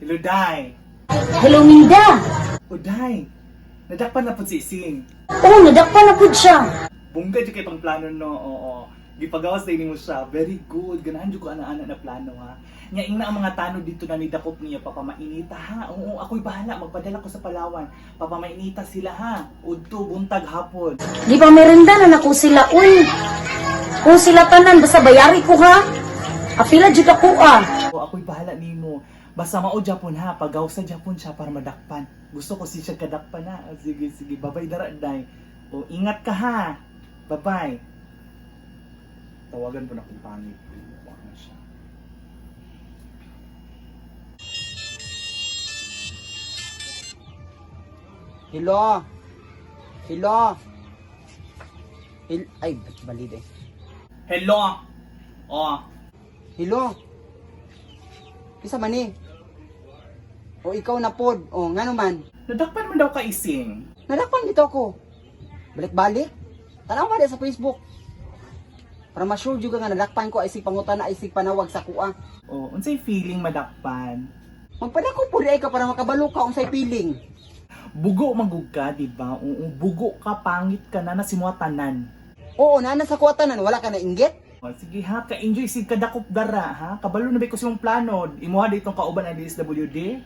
Hello, Day. Hello, Mida. O, Day. Nadakpan na po si Ising. Oo, nadakpan na po siya. Bungga dyan kay pang plano, no? Oo. Gipagawas na mo siya. Very good. Ganahan dyan ko ana-ana na plano, ha? Nga ing na ang mga tanod dito na nidakop niya. Papamainita, ha? Oo, ako'y bahala. Magpadala ko sa Palawan. Papamainita sila, ha? Udto, buntag, hapon. Di ba merenda na nako sila, uy. Kung sila tanan, basta bayari ko ha. Apila jud ako O, ako'y bahala nimo. Basta mao Japon, ha? Pagaw sa Japon siya para madakpan. Gusto ko siya kadakpan, ha? Sige, sige. Babay dara, Day. O, ingat ka, ha? Bye-bye. Tawagan po na kung pangit. Huwag na siya. Hello? Hello? Ay, balid eh. Hello! Oh, Hello? Isa man eh. O ikaw na pod. O nga naman. nadakpan mo daw ka Ising. Nadakpan dito ako. Balik-balik. Tanaw ba sa Facebook. Para ma-sure juga nga nadakpan ko ay si pangutan na ay si panawag sa kuha. Oh, unsay feeling madakpan? Magpadako po ay ka para makabalo ka unsay feeling. Bugo magug ka, di ba? Oo, bugo ka, pangit ka na nasimuatanan. Oo, nana sa kuwatanan wala ka na inggit. O, sige ha, ka-enjoy sig kadakop dara ha. Kabalo na ba ko sa imong plano? Imuha ditong kauban ang DSWD?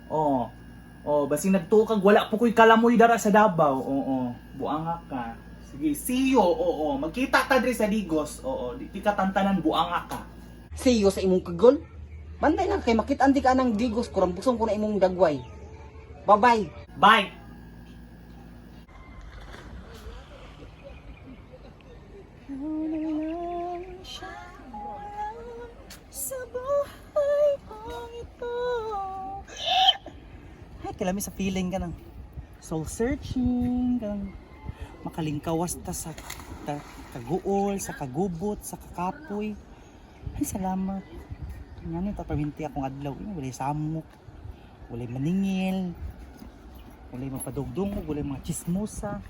Oh. Oh, basi nagtukag wala po ko'y kalamoy dara sa Davao. Oo, buanga ka. Sige, see you. Oo, magkita ta diri sa Digos. Oo, di ka tantanan buanga ka. Siyo sa imong kagol. Bantay na kay makitaan di ka ng digos kurang busong ko na imong dagway. Bye-bye. Bye. Sa buhay kong ito. Ay, kilami sa feeling ka ng soul searching, kang makalingkawas ta sa kaguol, sa kagubot, sa kakapoy. Ay, salamat. Nga nito, paminti akong adlaw. Walay samok, walay maningil, walay mapadugdungog, walay mga chismosa.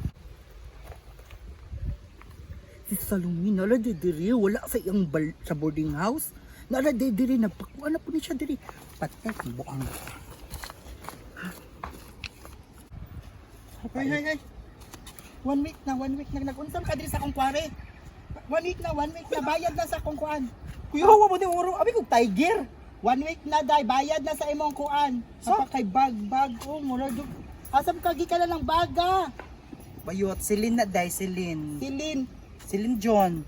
Si Salumi, nala diri, wala sa iyang sa boarding house. Nala diri, nagpakuha na po niya diri. Patay, buang. Hay. 1 week na, nag-unsam ka diri sa akong kware. 1 week na, bayad na sa akong kuan. Kuya, hawa mo din uro. Abi kong tiger. 1 week na, day, bayad na sa imong kuan. Sa kay bag, oh, mura dug. Asam kagi ka na lang baga. Bayot, Celine na day, Celine. Silin John.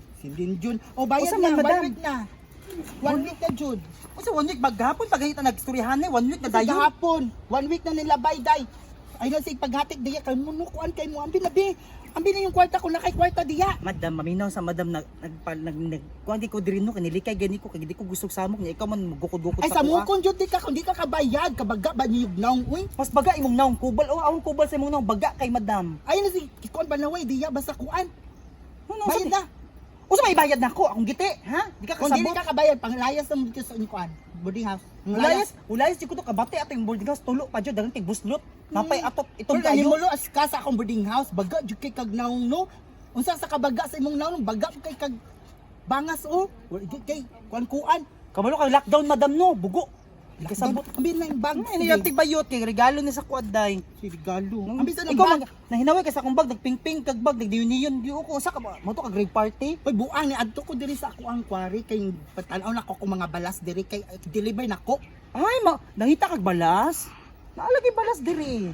June. Oh, bayad Usa na, man, 1 madam? week na. 1 week na, June. Kasi 1 week maghapon, pagkahita nag-storyahan eh, 1 week na Kasi dayo. gahapon, 1 week na nilabay, day. Ay na sig paghatik diya kay munukuan kay mo ambi na yung kwarta ko na kay kwarta diya. Madam, maminaw sa madam kundi ko diri no kanilikay gani ko kay di ko gusto samok niya ikaw man magukod-gukod Ay sa sa kuha. mukon jud di ka kung di ka kabayad kabaga ba niyog naong uy. Mas baga imong naong kubal o awon kubal sa imong naong baga kay madam. Ay na si kuan ba naway diya basta kuan. Ano Bayad na. Usa may bayad na ako akong giti, ha? Di ka Kung di kasabot. ka kabayad panglayas na mo dito sa kuan. Boarding house. Ulayas di ko to kabati ato yung boarding house tulo pa jud dagang kay buslot. Napay atop itong Pero ani tayo. mo lo as ka sa akong boarding house baga jud kay kag naong no. Unsa sa kabaga sa imong naong baga kay kag bangas o. Di kay kuan. Kabalo kay lockdown madam no, bugo. Di ka sabot. Ambi na yung bag. Ano yung tigbayot kay regalo ni sa kuaday. Si regalo. Ambi sa nang Ikaw bag. nahinaway ka sa akong bag, nagping-ping kag bag, nagdiyon-niyon di ko sa ka ba? Mo to ka grade party. Hoy buang ni adto ko diri sa ako ang quarry kay patanaw na ko kung mga balas diri kay deliver nako. Ay, nangita kag balas? Naalagay balas diri.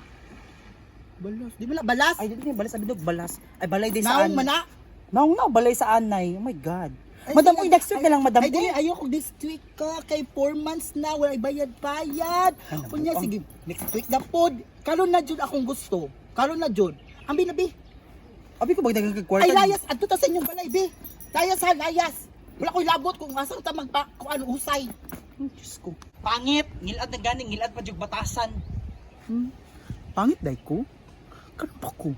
Balas, di mo na balas. Ay, dili balas sabi dog balas. Ay balay di sa Naong mana. Naong na balay sa anay. Oh my god. Ay, Madam, sige. uy, next week na lang, madam. Ay dili ayoko this week ka kay 4 months na wala bayad. Kunya sige, next week na pod. Karon na jud akong gusto. Karon na jud. Ambi na bi. Abi ko bagdagan kag kwarta. Ay layas adto ta sa inyong balay bi. Layas ha, layas. Wala ko'y labot kung asa ta magpa kuan usay. Diyos ko. Pangit. Ngilad na ganing, ngilad pa jug batasan. Pangit day ko. Karon pa ko.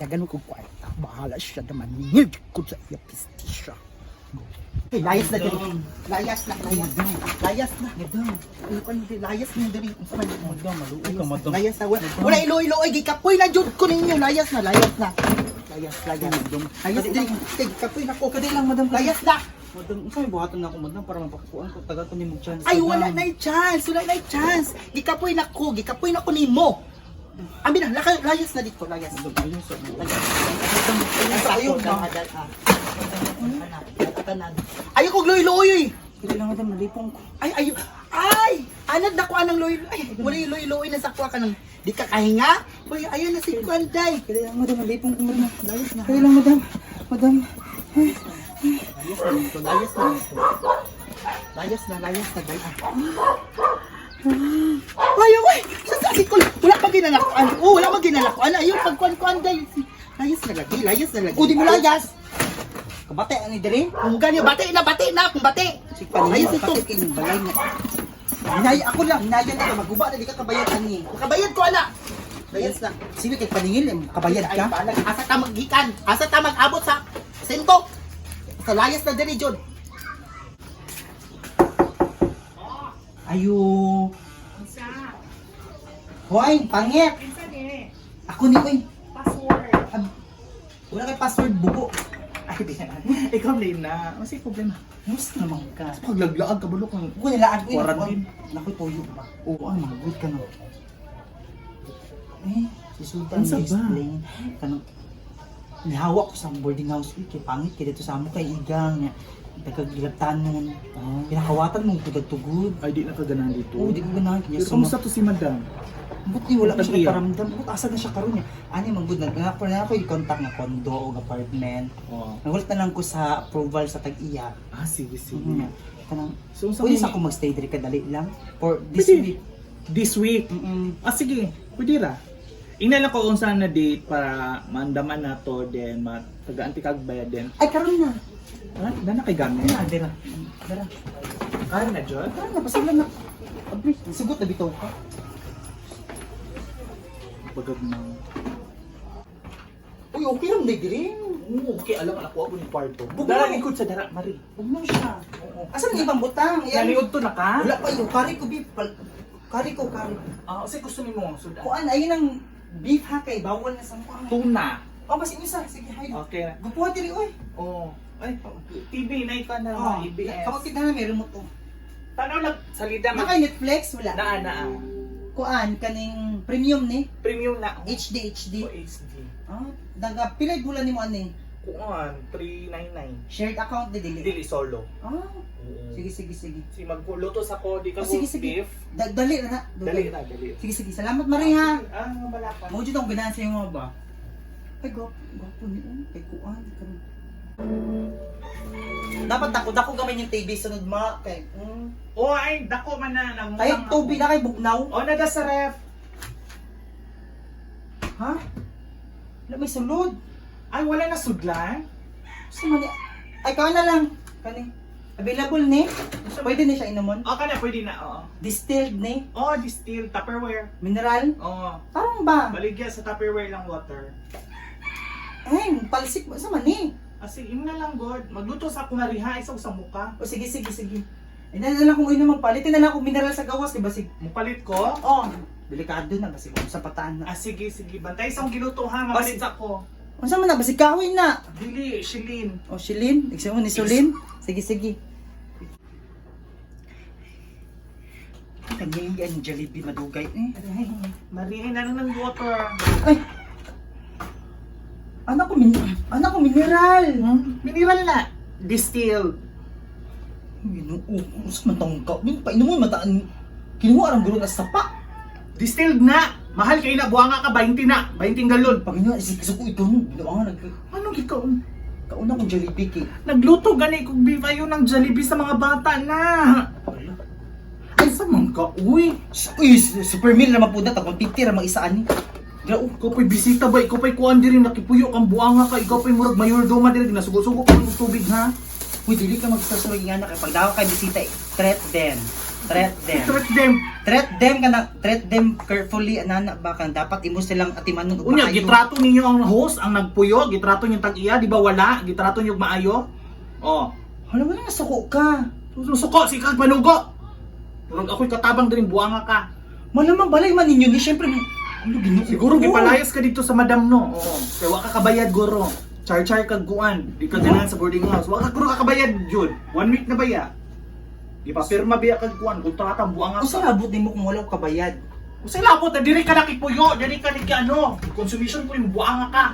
Dagan ko kwarta. Bahala siya naman. Ngid ko sa iya pistisya. Hey, layas na diri. Layas na. Layas na. Layas na diri. Unsa man mo? Maluoy ka, madam. Layas na. Wala ilo-ilo ay gikapoy na jud ko ninyo. Layas na. Layas. Layas diri. Tig kapoy na ko. Kadai lang, madam. Layas na. Madam, saan may buhatan na ako, madam, para mapakuan ko. Tagal ko ni mo chance. Ay, wala na chance. Wala na chance. Gikapoy na ko nimo. Abi na, layas na dito, layas. Ayun, so, Ayaw ba? Ayaw ko loy-loy. Hindi lang, madam, nalipong ko. Ay, anad na ko anang loy-loy. Ay, wala yung loy-loy na sakwa ka ng di ka kahinga. Uy, ayun na si Kwanday. Kaya lang, madam, nalipong ko, madam. Kaya lang, madam. Madam. Layas na. Layas na, guys. Ayaw, ay! Sasakit ko lang. Wala pa ginalakuan. Wala pa ginalakuan. Ayun, pagkuan-kuan, day. Layas na lagi. O di mo layas. Kabate ani diri. Kung ganyan, bati na, kung bati. Si paningin Layas ito. bakit kining balay nga. Hinaya ako lang, hinaya na maguba na di ka kabayad ani. Makabayad ko, ana. Layas na. Sige kay paningin kabayad Ay, ka. balag. Asa ta magikan? Asa ta mag-abot sa sento? Sa layas na diri, Jod. Ayo. Hoy, pangit. Ako ni koy. Password. Wala kay password bugo. Ay, di na. Ikaw na. Ano siya problema? Musta naman ka? Paglaglaag ka bulok ng Ko nilaan ko. Quarantine. Nakoy toyo ba? Oo, ang magod ka no. Eh, si Sultan Unsa ba? explain kanang nihawak ko sa boarding house kay pangit kay dito sa amo kay igang niya. Nagkagilatanon. Pinakawatan mong tugad-tugod. Ay, di na kaganahan dito. Oo, di ko ganahan kanya. Pero kumusta to si madam? Buti wala pa siya Tag-iya. karamdam. Buti asa na siya karon niya. Ani manggod na ako i-contact nga condo o apartment. Oh. Nagulat na lang ko sa approval sa tag-iya. Ah, sige. Kanang So, pwede sa ako magstay diri kadali lang for this Pwede. week. This week? Mm. Ah, sige. Pwede ra. Ingnan lang ko kung saan na date para maandaman na to, then taga-anti kagbayad din. Ay karon na. Ah, dana kay gamit. Ay, dira. Dira. Ah, na Jod? Karon na pasala na. Abri, sigot na bitaw ka. Bagag na. Uy, okay lang diri. Oo, okay. Alam ka, nakuha ko ni kwarto. Bugno. Dala likod sa dara, Mari. Huwag mo siya. Asan ang ibang butang? Naliod to na ka? Wala pa yun. Kari ko beef. Kari ko. Ah, kasi gusto ni mo. Sudan. Kuan, ayun ang beef ha kay bawal na sa mukha. Tuna. Oh, mas inisa. Sige, hay. Okay. Gupuha diri, oy. Oh. Ay, TV na ikaw na. Oh, EBS. kapag tignan na may remote to. Tanaw lang, salida Naka Netflix, wala. na. Kuan, kaning premium ni. Premium na. HD. O HD. Ah, daga, pilay bulan ni mo ani. Kuan, 399. Shared account di dili. Dili solo. Ah, sige. Si magluto sa ko, di ka Oh, sige, roast sige. beef. Dali na. Dali. Sige. Salamat Maria. Ah, wala pa. Mo jud ang ganahan sa imo ba? Ay, gwapo ni kay kuan. Dapat dako gamay yung TV sunod ma kay. Oh, ay, dako man na. Nang Kay tubig na kay bugnaw. Oh, nada sa ref. Ha? Wala may sulod. Ay, wala na sudlan. Gusto man ni- Ay, kawan na lang. Kani. Available ni. Pwede na siya inumon. Oh, kana pwede na. Oo. Distilled ni. Oh, distilled Tupperware. Mineral. Oh. Parang ba? Baligya sa Tupperware lang water. Ay, palsik mo. Sa man ni. Asi, imo na lang god. Magluto sa akong nariha isa sa muka. O sige. Ay, na lang kung inuman. Palitin na lang kung mineral sa gawas. Diba sig? Mupalit ko. Oh. Delikado na. Basig kung sa pataan na. Ah, sige. Bantay isang giluto ha. Mapalit sige. sa ko. Ano man na? Basig kahoy na. Dili, Shilin. O, Shilin. Iksa mo ni Sulin. Sige. Kanya yung Jollibee madugay. Marihin na lang ng water. Ay! Anak ko mineral! Mineral na. Distilled. Ginoo, mas matangka. Yung painom mo mataan. Kinuha ang gulo na sapa. Distilled na. Mahal kayo na. Buwanga ka, 20 na. 20 galon. Pagino, isip ko ikaw nung ginawa nga Anong ikaw? kauna kong Jollibee kay. Nagluto gani kong beef ayo ng Jollibee sa mga bata na. Ay, saan ka? Uy. Uy, super meal naman po na. Takong 50 ramang isaan ni. Grao, ikaw pa'y bisita ba? Ikaw pa'y kuhan diri, nakipuyo kang buanga ka. Ikaw pa'y murag mayordoma diri, nasugo-sugo ka ng tubig ha. Uy, dili ka magsasurog nga na kay pag daw kay bisita treat them. Threat them. Treat them carefully anana ba kan dapat imo silang atiman ng Unya, gitrato ninyo ang host, ang nagpuyo, gitrato niyo tag-iya, di ba wala? Gitrato niyo maayo. Oh. Hala wala na suko ka. Susuko, si kang panugo. Murag ako'y katabang diri, buanga ka. Malamang balay man ninyo ni syempre ano ginoo. Siguro gipalayas ka dito sa madam no. Oo. Kaya wa ka kabayad guro. Char-char kag kuan. Di ka ganahan sa boarding house. Wa ka guro ka kabayad jud. 1 week na baya. Di pa pirma biya kag kuan kontrata buang Kung saan abot nimo kung wala ko kabayad? Usa labot na diri ka nakipuyo, diri ka ni ano, consumption po yung buanga ka.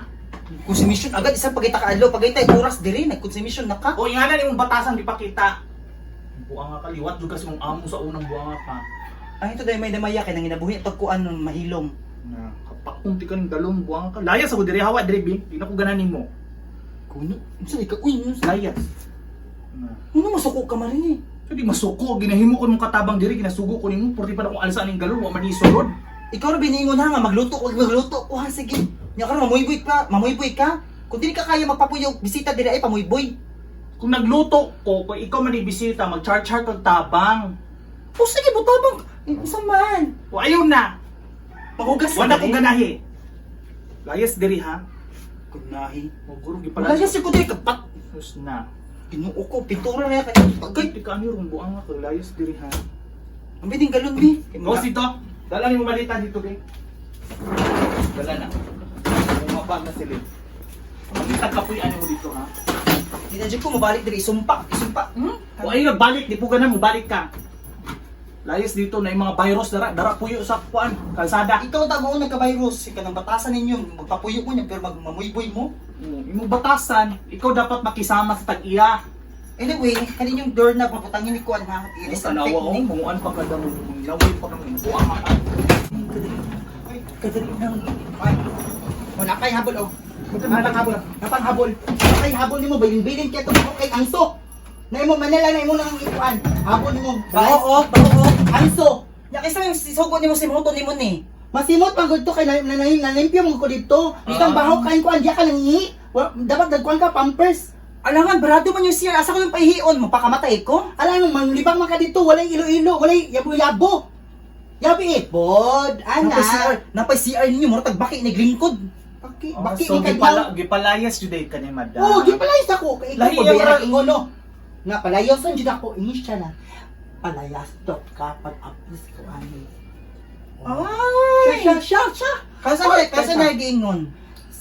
Konsumisyon agad isang pagkita ka adlaw, pagkita oras diri nagkonsumisyon na ka. O ingana imong batasan di pa kita. Buanga ka liwat jud kasi mong amo sa unang buanga ka. Ang ito dahil may damaya kay nang ginabuhi tagkuan ng mahilom. Na kapakong ti ka ning dalon buanga ka. Layas ako diri hawa diri bing, di na ko ganan nimo. Kuno, unsa ikaw uy, unsa? Layas. Na. Ano masuko ka marini? Pwede masuko, ginahimo ko mong katabang diri, ginasugo ko nimo, purti pa na kung alsa ning galon, wa man ni sulod. Ikaw ra biningon ha nga magluto ko ha sige. Nya karon mamuyboy ka. Kung dili ka kaya magpapuyo bisita diri ay pamuyboy. Kung nagluto ko, kung ikaw man ibisita, mag-char-char kag tabang. O sige butabang. Unsa man? O ayaw na. Mahugas ka Wala ko diri. ganahi. Layas diri ha. Kunahi. O guro gipala. Wala si ko diri kapat. Sus na. Ginuo ko pintura na kay pagkay. Di ka ani rong buang ako, layas diri ha. Ang biting galon bi. Boss dito, dala ni mo malita dito kay. Dala na. Bumaba na sila. Malita ka puy ano mo dito ha. Dinadyo ko mabalik diri isumpa. O ay nagbalik, di po ganun mo balik ka. Layas dito na yung mga virus dara puyo sa kuan, kalsada. Ikaw ta mo nagka-virus, ika nang batasan ninyo, magpapuyo ko niya pero magmamuyboy mo. Imong batasan, ikaw dapat makisama sa tag-iya. Anyway, kanin yung door na paputangin ni Kuan ha. Ano I-disinfect tanawa o, ni. kumuan pa kada mo, laway pa kami, buang ka. Kadali nang ay. Wala kay habol oh. Hanap habol. Napang habol. Wala kay habol nimo bilin-bilin kay tumo kay angso. Na imo Manila na imo nang ikuan. Habol nimo. Oo. Angso. Ya kaysa yung sisugo nimo simuto nimo ni. Masimot pang to kay nalimpyo mo ko dito. Isang bahaw kain ko andiya ka nang ihi. Dapat dagkuan ka pampers. Alangan barado man yung siya. Asa ko yung pahihion mo pakamatay ko? Alam mo, manglibang man ka dito, walay ilo-ilo, walay yabo-yabo. Yabi ipod, ana. Napay CR ninyo mo tagbaki ni glingkod. Baki So ni kadlaw. gipalayas jud ka ni madam. Oh, gipalayas ako. Kay Lahi ikaw yung bayaran ra- ingon no. Nga palayas ang jud ako ini siya na. Palayas to kapag apis ko ani. Ay! Siya. Kasi nagiingon.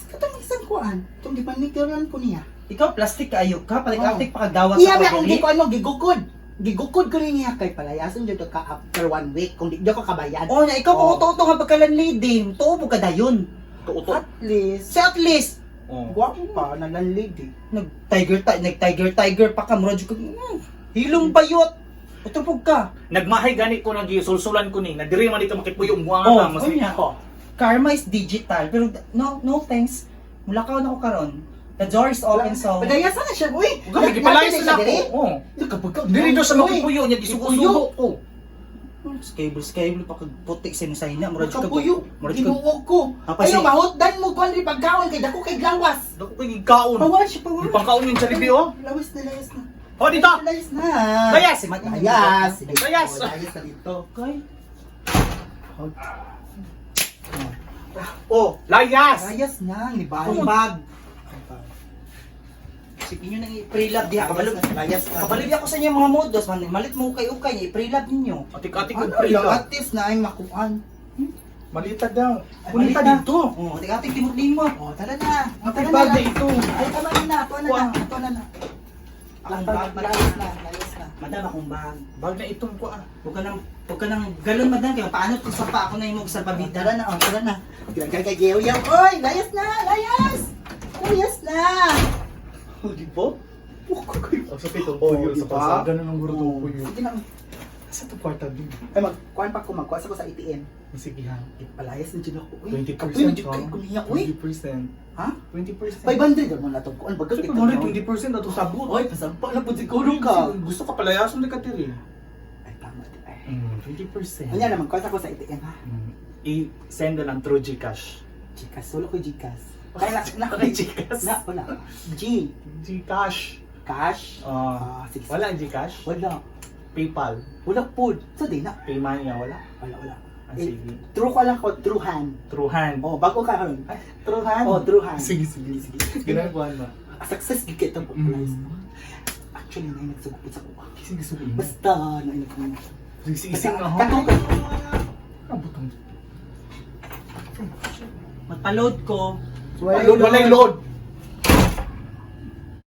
Katong isang kuan, tong gipanigturan ko niya. Ikaw plastic kaayo ka, palik-palik pa kagdawat Iya sa ba akong pagdali. giko ano gigukod. Gigukod ko rin niya kay palayason jud ka after 1 week kung di ko kabayad. Oh, na ikaw Oh. kung uto nga pagkalanlid din. Tuo po ka dayon. Tuto. At least, Sa at least, Oh. guwapo pa, nalanlig eh. nag-tiger pa ka, murad ka. Hilong bayot. Utupog ka. Nagmahay gani ko nagisulsulan ko ni. Nadiri man dito makipuyo buang ka mas. Karma is digital, pero no thanks. Mulakaw na ko karon. The door is open, so... Palayasan na siya, uy! Gami gipalayas na ako. Oh. Kapag Diri do sa makipuyo niya gisugo-sugo ko. Skable pa kag putik sa imong sahina, murad ka. Kapuyo, Murad ka. ginuog ko. Apa Ayaw, si- mahutdan mo kung ano pagkaon kay dako kay glawas. Dako kay gikaon. Pawas siya, pawas. Ipangkaon yung Jollibee oh. Lawas na. Oh dito. Layas na. Layas! Layas! Layas! Layas na dito. Okay. Oh, layas. Layas na, ni Ang bag. bag. Sige nyo nang i-pre-lab diha. Layas na. Kabalib ako sa inyo mga modos, man. Malit mo ukay-ukay niya, i-pre-lab ninyo. Atik-atik Ano og prilo. yung artist na ay makuan? Malita daw. Ay, Malita malita. dito. Oh, atik-atik timot-limot. Oh, tara na. Ang Tara bag na na. ito. Ay, tama na. Ito na. Ang Ang bag, bag, layas na. Layas na. Madam, akong bag. Bag na itong ko ah. Huwag ka nang galon, madam. Kaya paano ito sa pa ako na yung salpabida. Tara na, tara na. Ginagay kay Geo-Yaw. Oy, layas na, layas! Layas na! Oh, di ba? Ang sakit ang Oh, puyo di sa ba? kalsada na ng guro ng puyo. Sige na. Sa ito kwarta din. Ay, magkuhan pa ko, magkuhan ko sa ATM. Sige ha. Palayas na dyan ako. Uy, 20% kapoy na dyan kay kuliya. Uy, 20%. ha? 20%. 500 naman na ito. Kuhan, bagat Kasi kita pag na. 20% na ito sabot. Uy, pasampa na po siguro ka. Gusto ka palayason na ka tiri. Ay, tama. Ay. 20%. Ano naman, kuhan ko sa ATM ha? I-send na lang through Gcash. Gcash, wala ko Gcash. Kaya na, Okay, Gcash. wala. G, Gcash. cash. Sige. Wala ang Gcash? Wala. PayPal. Wala po. So, di na. Paymania wala. Wala. Ah, Eh, sige. True ko lang ko, true hand. True hand. Oh, bago ka karon. True hand? Oh, true hand. Sige. Ginagawa mo. Success gigit ang popularize. Actually, na nagsugupit sa kuha. Sige. Basta, na ko na. Sige nga ho. Kato ka. Ang butang. Magpa-load ko. Walay load.